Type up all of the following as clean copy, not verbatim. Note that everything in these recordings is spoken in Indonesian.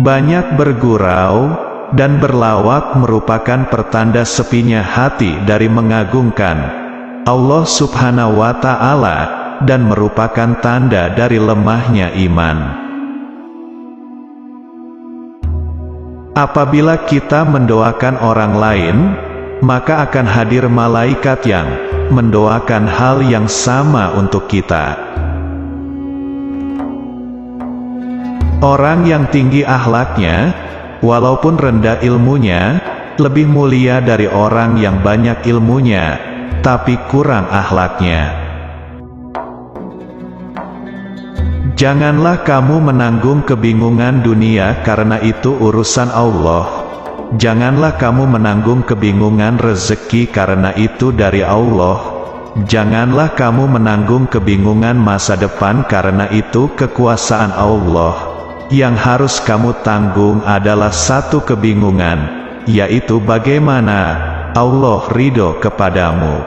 Banyak bergurau dan berlawak merupakan pertanda sepinya hati dari mengagungkan Allah Subhanahu wa Ta'ala, dan merupakan tanda dari lemahnya iman. Apabila kita mendoakan orang lain, maka akan hadir malaikat yang mendoakan hal yang sama untuk kita. Orang yang tinggi akhlaknya, walaupun rendah ilmunya, lebih mulia dari orang yang banyak ilmunya, tapi kurang akhlaknya. Janganlah kamu menanggung kebingungan dunia karena itu urusan Allah. Janganlah kamu menanggung kebingungan rezeki karena itu dari Allah. Janganlah kamu menanggung kebingungan masa depan karena itu kekuasaan Allah. Yang harus kamu tanggung adalah satu kebingungan, yaitu bagaimana Allah ridho kepadamu.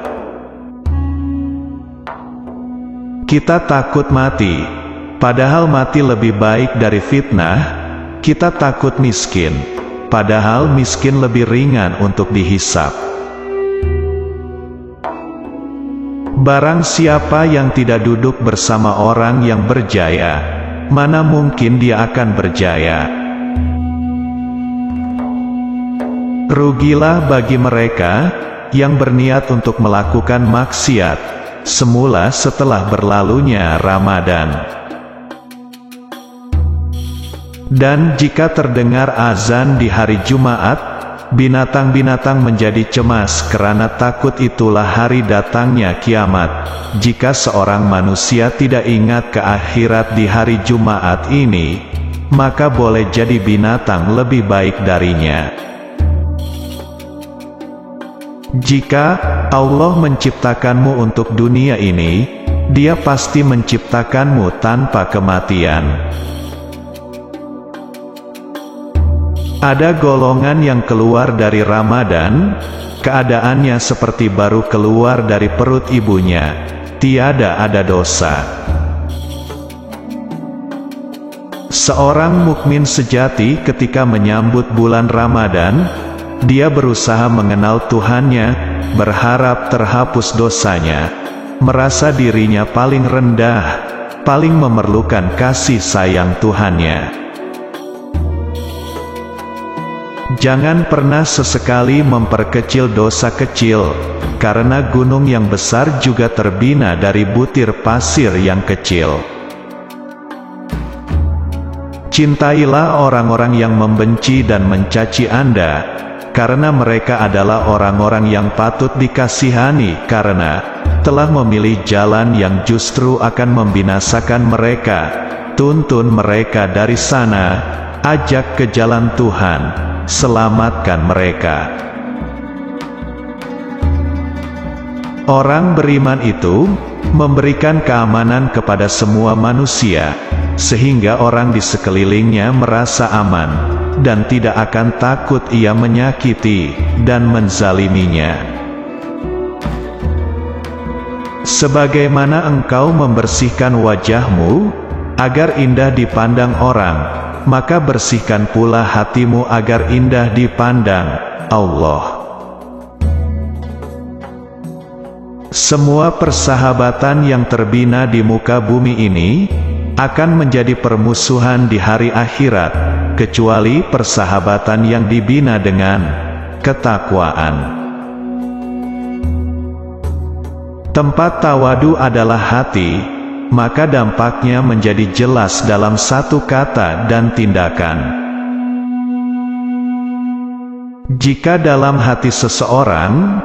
Kita takut mati, padahal mati lebih baik dari fitnah. Kita takut miskin, padahal miskin lebih ringan untuk dihisab. Barang siapa yang tidak duduk bersama orang yang berjaya, mana mungkin dia akan berjaya. Rugilah bagi mereka yang berniat untuk melakukan maksiat semula setelah berlalunya Ramadan. Dan jika terdengar azan di hari Jumat, binatang-binatang menjadi cemas karena takut itulah hari datangnya kiamat. Jika seorang manusia tidak ingat ke akhirat di hari Jumat ini, maka boleh jadi binatang lebih baik darinya. Jika Allah menciptakanmu untuk dunia ini, Dia pasti menciptakanmu tanpa kematian. Ada golongan yang keluar dari Ramadan, keadaannya seperti baru keluar dari perut ibunya, tiada ada dosa. Seorang mukmin sejati ketika menyambut bulan Ramadan, dia berusaha mengenal Tuhannya, berharap terhapus dosanya, merasa dirinya paling rendah, paling memerlukan kasih sayang Tuhannya. Jangan pernah sesekali memperkecil dosa kecil, karena gunung yang besar juga terbina dari butir pasir yang kecil. Cintailah orang-orang yang membenci dan mencaci Anda, karena mereka adalah orang-orang yang patut dikasihani karena telah memilih jalan yang justru akan membinasakan mereka. Tuntun mereka dari sana, ajak ke jalan Tuhan, selamatkan mereka. Orang beriman itu memberikan keamanan kepada semua manusia, sehingga orang di sekelilingnya merasa aman, dan tidak akan takut ia menyakiti dan menzaliminya. Sebagaimana engkau membersihkan wajahmu agar indah dipandang orang, maka bersihkan pula hatimu agar indah dipandang Allah. Semua persahabatan yang terbina di muka bumi ini akan menjadi permusuhan di hari akhirat, kecuali persahabatan yang dibina dengan ketakwaan. Tempat tawadu adalah hati, maka dampaknya menjadi jelas dalam satu kata dan tindakan. Jika dalam hati seseorang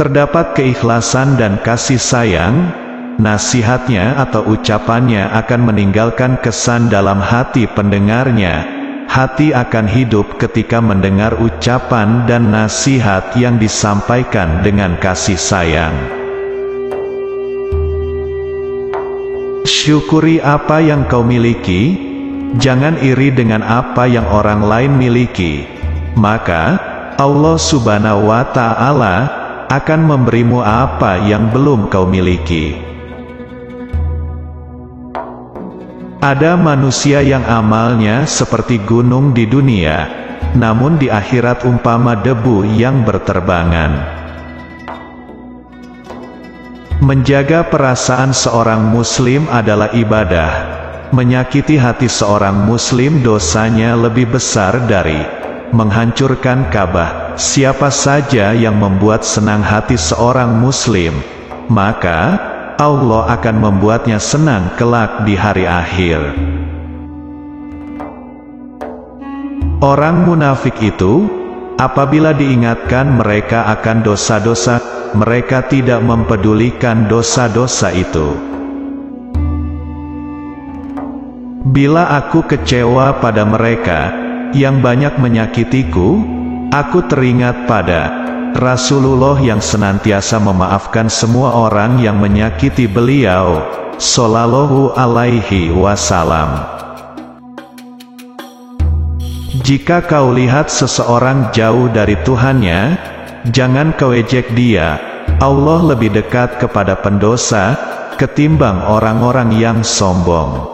terdapat keikhlasan dan kasih sayang, nasihatnya atau ucapannya akan meninggalkan kesan dalam hati pendengarnya. Hati akan hidup ketika mendengar ucapan dan nasihat yang disampaikan dengan kasih sayang. Syukuri apa yang kau miliki, jangan iri dengan apa yang orang lain miliki, maka Allah Subhanahu wa Ta'ala akan memberimu apa yang belum kau miliki. Ada manusia yang amalnya seperti gunung di dunia, namun di akhirat umpama debu yang berterbangan. Menjaga perasaan seorang muslim adalah ibadah. Menyakiti hati seorang muslim dosanya lebih besar dari menghancurkan Ka'bah. Siapa saja yang membuat senang hati seorang muslim, maka Allah akan membuatnya senang kelak di hari akhir. Orang munafik itu, apabila diingatkan mereka akan dosa-dosa, mereka tidak mempedulikan dosa-dosa itu. Bila aku kecewa pada mereka yang banyak menyakitiku, aku teringat pada Rasulullah yang senantiasa memaafkan semua orang yang menyakiti beliau, Shallallahu Alaihi Wasallam. Jika kau lihat seseorang jauh dari Tuhannya, jangan kau ejek dia. Allah lebih dekat kepada pendosa ketimbang orang-orang yang sombong.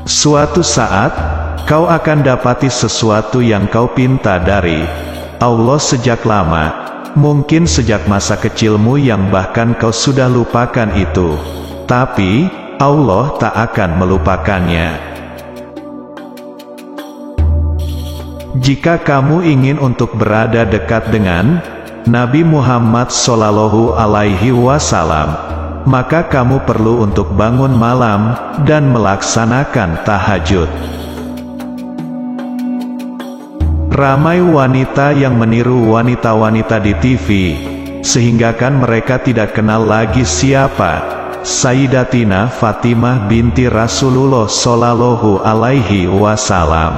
Suatu saat, kau akan dapati sesuatu yang kau pinta dari Allah sejak lama, mungkin sejak masa kecilmu yang bahkan kau sudah lupakan itu, tapi Allah tak akan melupakannya. Jika kamu ingin untuk berada dekat dengan Nabi Muhammad Shallallahu Alaihi Wasallam, maka kamu perlu untuk bangun malam dan melaksanakan tahajud. Ramai wanita yang meniru wanita-wanita di TV, sehingga kan mereka tidak kenal lagi siapa Sayyidatina Fatimah binti Rasulullah Shallallahu Alaihi Wasallam.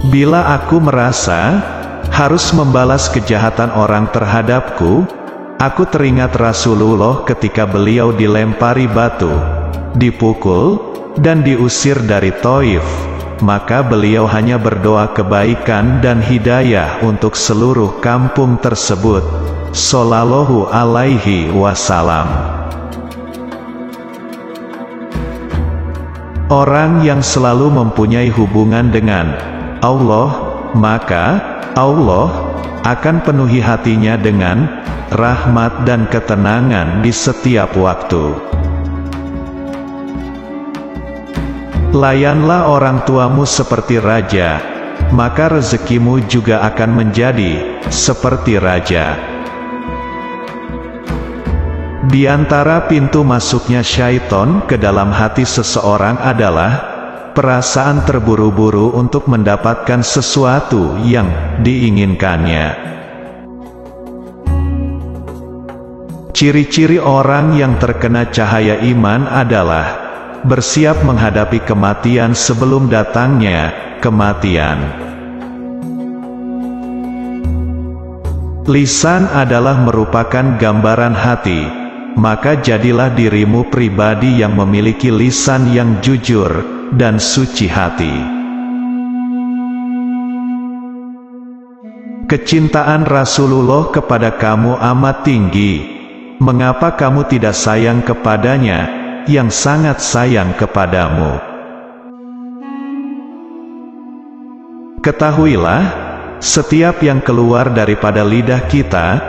Bila aku merasa harus membalas kejahatan orang terhadapku, aku teringat Rasulullah ketika beliau dilempari batu, dipukul, dan diusir dari Taif. Maka beliau hanya berdoa kebaikan dan hidayah untuk seluruh kampung tersebut, Shallallahu Alaihi Wasallam. Orang yang selalu mempunyai hubungan dengan Allah, maka Allah akan penuhi hatinya dengan rahmat dan ketenangan di setiap waktu. Layanlah orang tuamu seperti raja, maka rezekimu juga akan menjadi seperti raja. Di antara pintu masuknya syaitan ke dalam hati seseorang adalah perasaan terburu-buru untuk mendapatkan sesuatu yang diinginkannya. Ciri-ciri orang yang terkena cahaya iman adalah bersiap menghadapi kematian sebelum datangnya kematian. Lisan adalah merupakan gambaran hati, maka jadilah dirimu pribadi yang memiliki lisan yang jujur dan suci hati. Kecintaan Rasulullah kepada kamu amat tinggi. Mengapa kamu tidak sayang kepadanya yang sangat sayang kepadamu? Ketahuilah, setiap yang keluar daripada lidah kita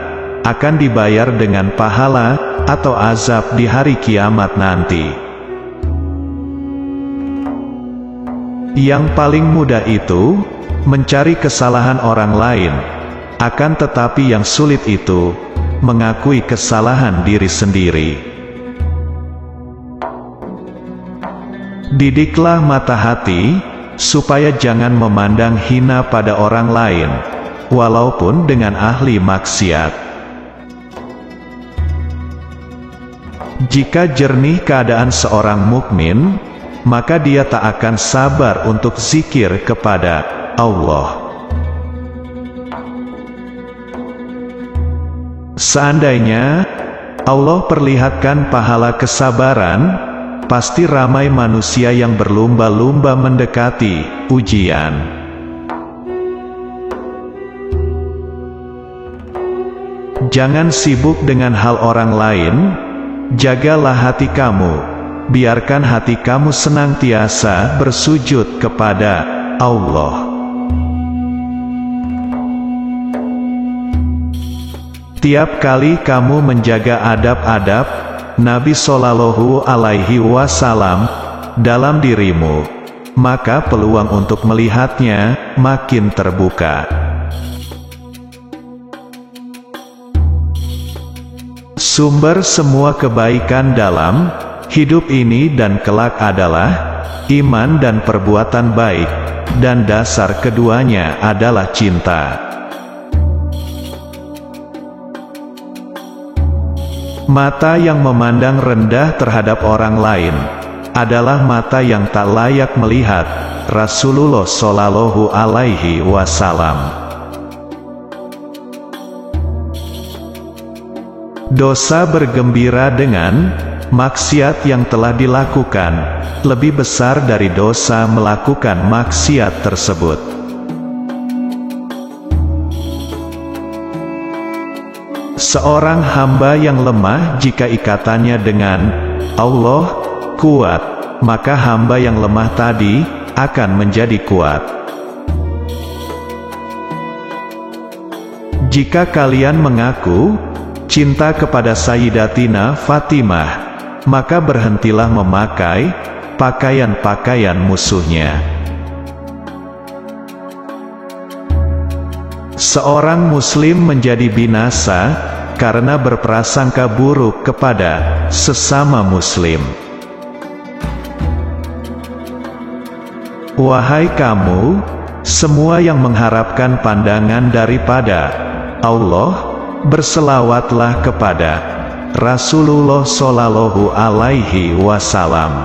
akan dibayar dengan pahala atau azab di hari kiamat nanti. Yang paling mudah itu mencari kesalahan orang lain, akan tetapi yang sulit itu mengakui kesalahan diri sendiri. Didiklah mata hati, supaya jangan memandang hina pada orang lain, walaupun dengan ahli maksiat. Jika jernih keadaan seorang mukmin, maka dia tak akan sabar untuk zikir kepada Allah. Seandainya Allah perlihatkan pahala kesabaran, pasti ramai manusia yang berlumba-lumba mendekati ujian. Jangan sibuk dengan hal orang lain, jagalah hati kamu, biarkan hati kamu senantiasa bersujud kepada Allah. Tiap kali kamu menjaga adab-adab Nabi Shallallahu Alaihi Wasallam dalam dirimu, maka peluang untuk melihatnya makin terbuka. Sumber semua kebaikan dalam hidup ini dan kelak adalah iman dan perbuatan baik, dan dasar keduanya adalah cinta. Mata yang memandang rendah terhadap orang lain adalah mata yang tak layak melihat Rasulullah Shallallahu Alaihi Wasallam. Dosa bergembira dengan maksiat yang telah dilakukan lebih besar dari dosa melakukan maksiat tersebut. Seorang hamba yang lemah jika ikatannya dengan Allah kuat, maka hamba yang lemah tadi akan menjadi kuat. Jika kalian mengaku cinta kepada Sayyidatina Fatimah, maka berhentilah memakai pakaian-pakaian musuhnya. Seorang muslim menjadi binasa karena berprasangka buruk kepada sesama muslim. Wahai kamu, semua yang mengharapkan pandangan daripada Allah, berselawatlah kepada Rasulullah Shallallahu Alaihi Wasallam.